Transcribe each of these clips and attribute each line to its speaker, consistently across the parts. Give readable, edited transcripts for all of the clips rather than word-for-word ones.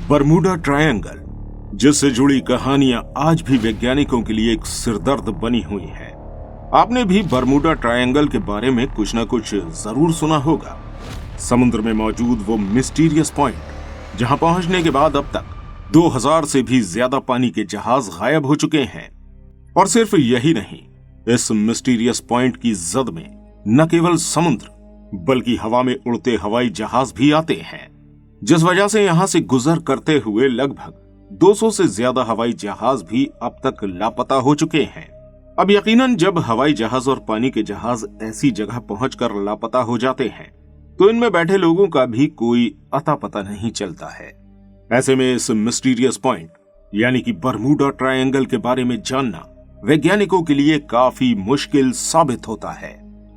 Speaker 1: Bermuda triangle, जिससे जुड़ी कहानियां आज भी वैज्ञानिकों के लिए एक सिरदर्द बनी हुई है। आपने भी बरमूडा ट्रायंगल के बारे में कुछ न कुछ जरूर सुना होगा। समुद्र में मौजूद वो मिस्टीरियस पॉइंट जहां पहुंचने के बाद अब तक 2000 से भी ज्यादा पानी के जहाज गायब हो चुके हैं। और सिर्फ यही नहीं, इस मिस्टीरियस पॉइंट की जद में न केवल समुद्र बल्कि हवा में उड़ते हवाई जहाज भी आते हैं, जिस वजह से यहां से गुजर करते हुए लगभग 200 से ज्यादा हवाई जहाज भी अब तक लापता हो चुके हैं। अब यकीनन जब हवाई जहाज और पानी के जहाज ऐसी जगह पहुंचकर लापता हो जाते हैं तो इनमें बैठे लोगों का भी कोई अता पता नहीं चलता है। ऐसे में इस मिस्टीरियस पॉइंट यानी कि बरमूडा ट्रायंगल के बारे में जानना वैज्ञानिकों के लिए काफी मुश्किल साबित होता है।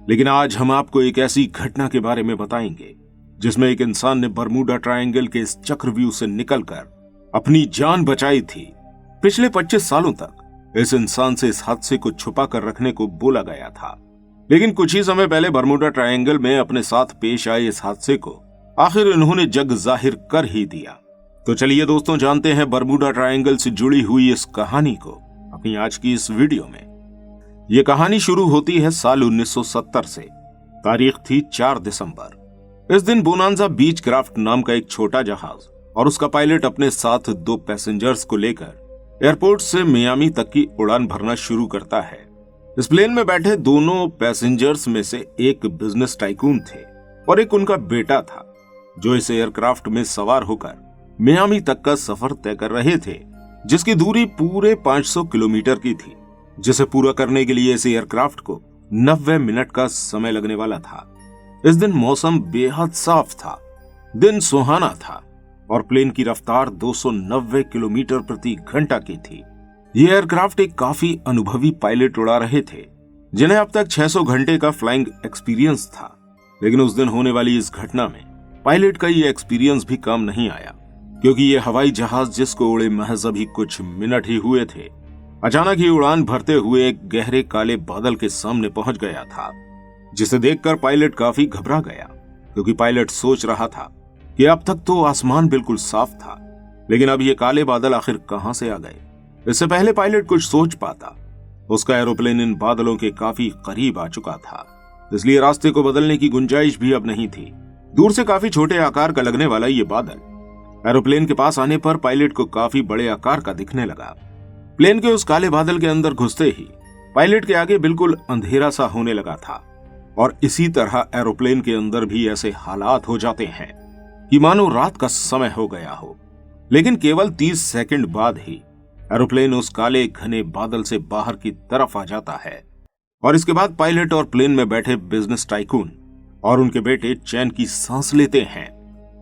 Speaker 1: लेकिन आज हम आपको एक ऐसी घटना के बारे में बताएंगे जिसमें एक इंसान ने बरमूडा ट्रायंगल के इस चक्रव्यूह से निकलकर अपनी जान बचाई थी। पिछले 25 सालों तक इस इंसान से इस हादसे को छुपा कर रखने को बोला गया था, लेकिन कुछ ही समय पहले बरमूडा ट्रायंगल में अपने साथ पेश आए इस हादसे को आखिर इन्होंने जग जाहिर कर ही दिया। तो चलिए दोस्तों, जानते हैं बरमूडा ट्रायंगल से जुड़ी हुई इस कहानी को अपनी आज की इस वीडियो में। यह कहानी शुरू होती है साल 1970 से। तारीख थी 4 दिसंबर। इस दिन बोनांजा बीच क्राफ्ट नाम का एक छोटा जहाज और उसका पायलट अपने साथ 2 पैसेंजर्स को लेकर एयरपोर्ट से मियामी तक की उड़ान भरना शुरू करता है। इस प्लेन में बैठे दोनों पैसेंजर्स में से एक बिजनेस टाइकून थे और एक उनका बेटा था, जो इस एयरक्राफ्ट में सवार होकर मियामी तक का सफर तय कर रहे थे, जिसकी दूरी पूरे 500 किलोमीटर की थी, जिसे पूरा करने के लिए इस एयरक्राफ्ट को 90 मिनट का समय लगने वाला था। इस दिन मौसम बेहद साफ था, दिन सुहाना था और प्लेन की रफ्तार 290 किलोमीटर प्रति घंटा की थी। ये एयरक्राफ्ट एक काफी अनुभवी पायलट उड़ा रहे थे, जिन्हें अब तक 600 घंटे का फ्लाइंग एक्सपीरियंस था। लेकिन उस दिन होने वाली इस घटना में पायलट का ये एक्सपीरियंस भी काम नहीं आया, क्योंकि ये हवाई जहाज जिसको उड़े महज अभी कुछ मिनट ही हुए थे, अचानक ही उड़ान भरते हुए एक गहरे काले बादल के सामने पहुंच गया था, जिसे देखकर पायलट काफी घबरा गया, क्योंकि पायलट सोच रहा था कि अब तक तो आसमान बिल्कुल साफ था, लेकिन अब ये काले बादल आखिर कहां से आ गए। इससे पहले पायलट कुछ सोच पाता, उसका एरोप्लेन इन बादलों के काफी करीब आ चुका था, इसलिए रास्ते को बदलने की गुंजाइश भी अब नहीं थी। दूर से काफी छोटे आकार का लगने वाला ये बादल एरोप्लेन के पास आने पर पायलट को काफी बड़े आकार का दिखने लगा। प्लेन के उस काले बादल के अंदर घुसते ही पायलट के आगे बिल्कुल अंधेरा सा होने लगा था और इसी तरह एरोप्लेन के अंदर भी ऐसे हालात हो जाते हैं कि मानो रात का समय हो गया हो। लेकिन केवल 30 सेकंड बाद ही एरोप्लेन उस काले घने बादल से बाहर की तरफ आ जाता है और इसके बाद पायलट और प्लेन में बैठे बिजनेस टाइकून और उनके बेटे चैन की सांस लेते हैं।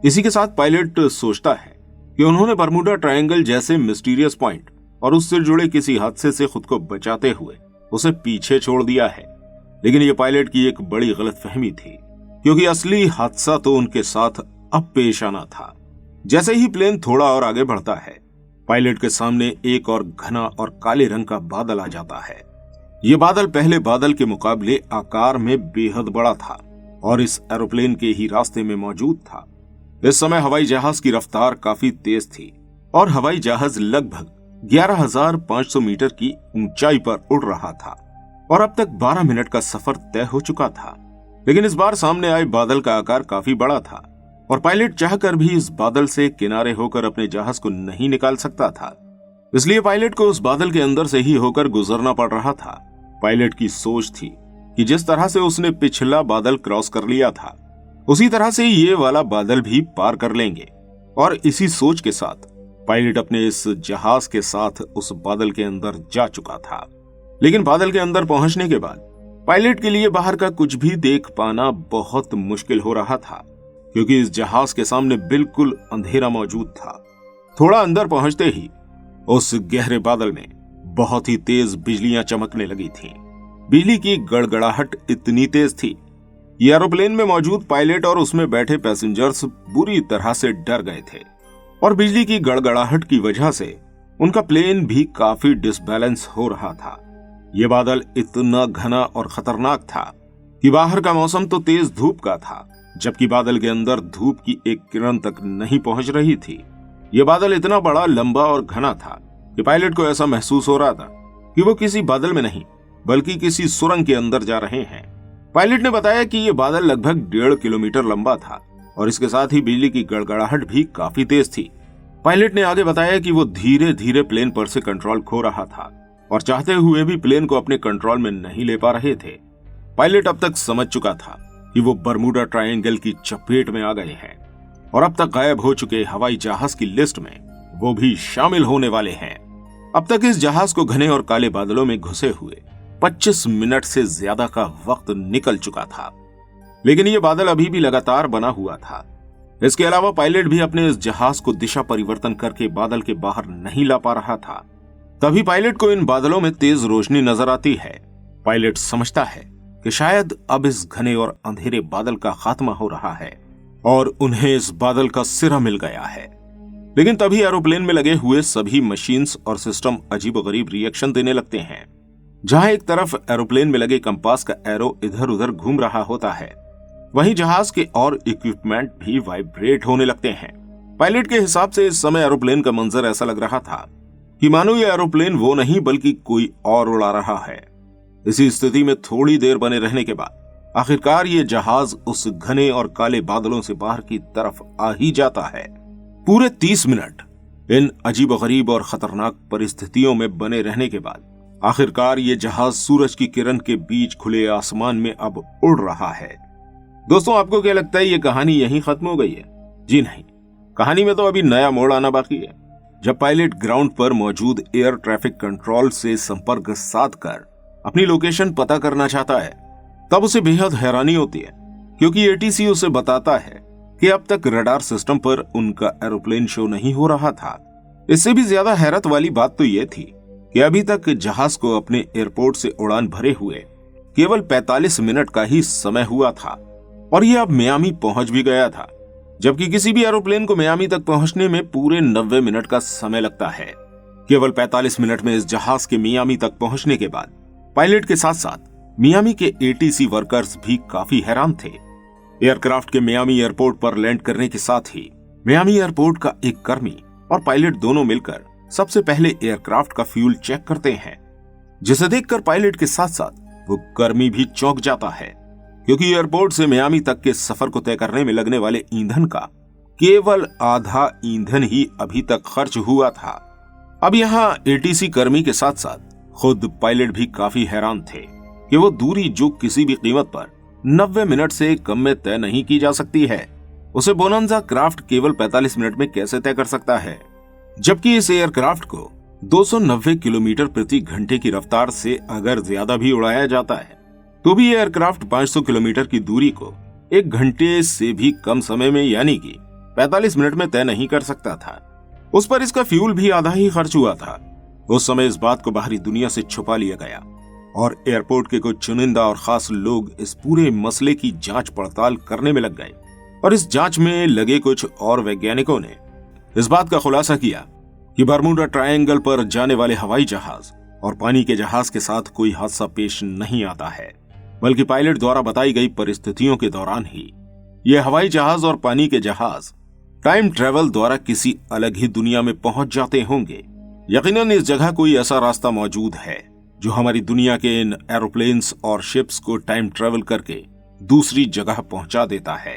Speaker 1: इसी के साथ पायलट सोचता है कि उन्होंने बरमूडा ट्रायंगल जैसे मिस्टीरियस पॉइंट और उससे जुड़े किसी हादसे से खुद को बचाते हुए उसे पीछे छोड़ दिया है। लेकिन यह पायलट की एक बड़ी गलतफहमी थी, क्योंकि असली हादसा तो उनके साथ अब पेश आना था। जैसे ही प्लेन थोड़ा और आगे बढ़ता है, पायलट के सामने एक और घना और काले रंग का बादल आ जाता है। यह बादल पहले बादल के मुकाबले आकार में बेहद बड़ा था और इस एरोप्लेन के ही रास्ते में मौजूद था। इस समय हवाई जहाज की रफ्तार काफी तेज थी और हवाई जहाज लगभग 11,500 मीटर की ऊंचाई पर उड़ रहा था और अब तक 12 मिनट का सफर तय हो चुका था। लेकिन इस बार सामने आए बादल का आकार काफी बड़ा था और पायलट चाहकर भी इस बादल से किनारे होकर अपने जहाज को नहीं निकाल सकता था, इसलिए पायलट को उस बादल के अंदर से ही होकर गुजरना पड़ रहा था। पायलट की सोच थी कि जिस तरह से उसने पिछला बादल क्रॉस कर लिया था, उसी तरह से ये वाला बादल भी पार कर लेंगे। और इसी सोच के साथ पायलट अपने इस जहाज के साथ उस बादल के अंदर जा चुका था। लेकिन बादल के अंदर पहुंचने के बाद पायलट के लिए बाहर का कुछ भी देख पाना बहुत मुश्किल हो रहा था, क्योंकि इस जहाज के सामने बिल्कुल अंधेरा मौजूद था। थोड़ा अंदर पहुंचते ही उस गहरे बादल में बहुत ही तेज बिजलियां चमकने लगी थीं। बिजली की गड़गड़ाहट इतनी तेज थी, ये एरोप्लेन में मौजूद पायलट और उसमें बैठे पैसेंजर्स बुरी तरह से डर गए थे और बिजली की गड़गड़ाहट की वजह से उनका प्लेन भी काफी डिसबैलेंस हो रहा था। ये बादल इतना घना और खतरनाक था कि बाहर का मौसम तो तेज धूप का था, जबकि बादल के अंदर धूप की एक किरण तक नहीं पहुंच रही थी। यह बादल इतना बड़ा, लंबा और घना था कि पायलट को ऐसा महसूस हो रहा था कि वो किसी बादल में नहीं बल्कि किसी सुरंग के अंदर जा रहे हैं। पायलट ने बताया कि यह बादल लगभग 1.5 किलोमीटर लंबा था और इसके साथ ही बिजली की गड़गड़ाहट भी काफी तेज थी। पायलट ने आगे बताया कि वो धीरे धीरे प्लेन पर से कंट्रोल खो रहा था और चाहते हुए भी प्लेन को अपने कंट्रोल में नहीं ले पा रहे थे। पायलट अब तक समझ चुका था कि वो बरमूडा ट्रायंगल की चपेट में आ गए हैं और अब तक गायब हो चुके हवाई जहाज की लिस्ट में वो भी शामिल होने वाले हैं। अब तक इस जहाज को घने और काले बादलों में घुसे हुए 25 मिनट से ज्यादा का वक्त निकल चुका था, लेकिन ये बादल अभी भी लगातार बना हुआ था। इसके अलावा पायलट भी अपने इस जहाज को दिशा परिवर्तन करके बादल के बाहर नहीं ला पा रहा था। तभी पायलट को इन बादलों में तेज रोशनी नजर आती है। पायलट समझता है कि शायद अब इस घने और अंधेरे बादल का खात्मा हो रहा है और उन्हें इस बादल का सिरा मिल गया है। लेकिन तभी एरोप्लेन में लगे हुए सभी मशीन्स और सिस्टम अजीबोगरीब रिएक्शन देने लगते हैं। जहां एक तरफ एरोप्लेन में लगे कंपास का एरो इधर उधर घूम रहा होता है, वहीं जहाज के और इक्विपमेंट भी वाइब्रेट होने लगते हैं। पायलट के हिसाब से इस समय एरोप्लेन का मंजर ऐसा लग रहा था कि मानो ये एरोप्लेन वो नहीं बल्कि कोई और उड़ा रहा है। इसी स्थिति में थोड़ी देर बने रहने के बाद आखिरकार ये जहाज उस घने और काले बादलों से बाहर की तरफ आ ही जाता है। पूरे 30 मिनट इन अजीबोगरीब और खतरनाक परिस्थितियों में बने रहने के बाद आखिरकार ये जहाज सूरज की किरण के बीच खुले आसमान में अब उड़ रहा है। दोस्तों, आपको क्या लगता है ये कहानी यहीं खत्म हो गई है? जी नहीं, कहानी में तो अभी नया मोड़ आना बाकी है। जब पायलट ग्राउंड पर मौजूद एयर ट्रैफिक कंट्रोल से संपर्क साध कर अपनी लोकेशन पता करना चाहता है, तब उसे बेहद हैरानी होती है, क्योंकि एटीसी उसे बताता है कि अब तक रडार सिस्टम पर उनका एरोप्लेन शो नहीं हो रहा था। इससे भी ज्यादा हैरत वाली बात तो यह थी कि अभी तक जहाज को अपने एयरपोर्ट से उड़ान भरे हुए केवल 45 मिनट का ही समय हुआ था और यह अब मियामी पहुंच भी गया था, जबकि किसी भी एरोप्लेन को मियामी तक पहुंचने में पूरे 90 मिनट का समय लगता है। केवल 45 मिनट में इस जहाज के मियामी तक पहुंचने के बाद पायलट के साथ साथ मियामी के एटीसी वर्कर्स भी काफी हैरान थे। एयरक्राफ्ट के मियामी एयरपोर्ट पर लैंड करने के साथ ही मियामी एयरपोर्ट का एक कर्मी और पायलट दोनों मिलकर सबसे पहले एयरक्राफ्ट का फ्यूल चेक करते हैं, जिसे देखकर पायलट के साथ साथ वो कर्मी भी चौंक जाता है, क्योंकि एयरपोर्ट से मियामी तक के सफर को तय करने में लगने वाले ईंधन का केवल आधा ईंधन ही अभी तक खर्च हुआ था। अब यहाँ एटीसी कर्मी के साथ साथ खुद पायलट भी काफी हैरान थे कि वो दूरी जो किसी भी कीमत पर 90 मिनट से कम में तय नहीं की जा सकती है, उसे बोनांजा क्राफ्ट केवल 45 मिनट में कैसे तय कर सकता है, जबकि इस एयरक्राफ्ट को 290 किलोमीटर प्रति घंटे की रफ्तार से अगर ज्यादा भी उड़ाया जाता है तो भी एयरक्राफ्ट 500 किलोमीटर की दूरी को 1 घंटे से भी कम समय में यानी कि 45 मिनट में तय नहीं कर सकता था। उस पर इसका फ्यूल भी आधा ही खर्च हुआ था। उस समय इस बात को बाहरी दुनिया से छुपा लिया गया और एयरपोर्ट के कुछ चुनिंदा और खास लोग इस पूरे मसले की जांच पड़ताल करने में लग गए और इस जांच में लगे कुछ और वैज्ञानिकों ने इस बात का खुलासा किया कि बरमूडा ट्रायंगल पर जाने वाले हवाई जहाज और पानी के जहाज के साथ कोई हादसा पेश नहीं आता है, बल्कि पायलट द्वारा बताई गई परिस्थितियों के दौरान ही ये हवाई जहाज और पानी के जहाज टाइम ट्रेवल द्वारा किसी अलग ही दुनिया में पहुंच जाते होंगे। यकीनन इस जगह कोई ऐसा रास्ता मौजूद है जो हमारी दुनिया के इन एरोप्लेन्स और शिप्स को टाइम ट्रेवल करके दूसरी जगह पहुंचा देता है।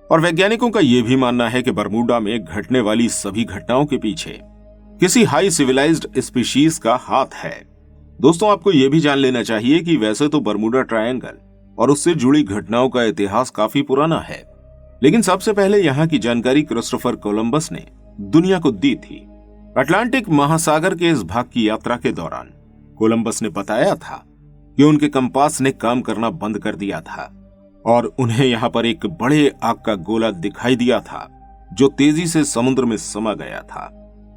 Speaker 1: और वैज्ञानिकों का यह भी मानना है कि बरमूडा में घटने वाली सभी घटनाओं के पीछे किसी हाई सिविलाइज्ड स्पीशीज का हाथ है। दोस्तों, आपको यह भी जान लेना चाहिए कि वैसे तो बरमूडा ट्रायंगल और उससे जुड़ी घटनाओं का इतिहास काफी पुराना है, लेकिन सबसे पहले यहाँ की जानकारी क्रिस्टोफर कोलंबस ने दुनिया को दी थी। अटलांटिक महासागर के इस भाग की यात्रा के दौरान कोलंबस ने बताया था कि उनके कंपास ने काम करना बंद कर दिया था और उन्हें यहाँ पर एक बड़े आग का गोला दिखाई दिया था जो तेजी से समुद्र में समा गया था।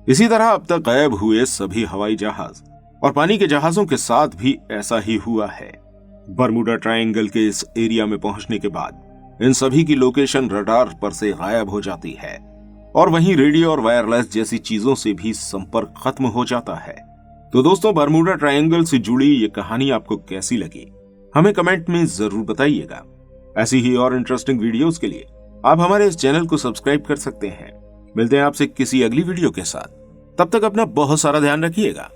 Speaker 1: इसी तरह अब तक गायब हुए सभी हवाई जहाज और पानी के जहाजों के साथ भी ऐसा ही हुआ है। बरमूडा ट्रायंगल के इस एरिया में पहुंचने के बाद इन सभी की लोकेशन रडार पर से गायब हो जाती है और वहीं रेडियो और वायरलेस जैसी चीजों से भी संपर्क खत्म हो जाता है। तो दोस्तों, बरमूडा ट्रायंगल से जुड़ी ये कहानी आपको कैसी लगी, हमें कमेंट में जरूर बताइएगा। ऐसी ही और इंटरेस्टिंग वीडियोस के लिए आप हमारे इस चैनल को सब्सक्राइब कर सकते हैं। मिलते हैं आपसे किसी अगली वीडियो के साथ। तब तक अपना बहुत सारा ध्यान रखिएगा।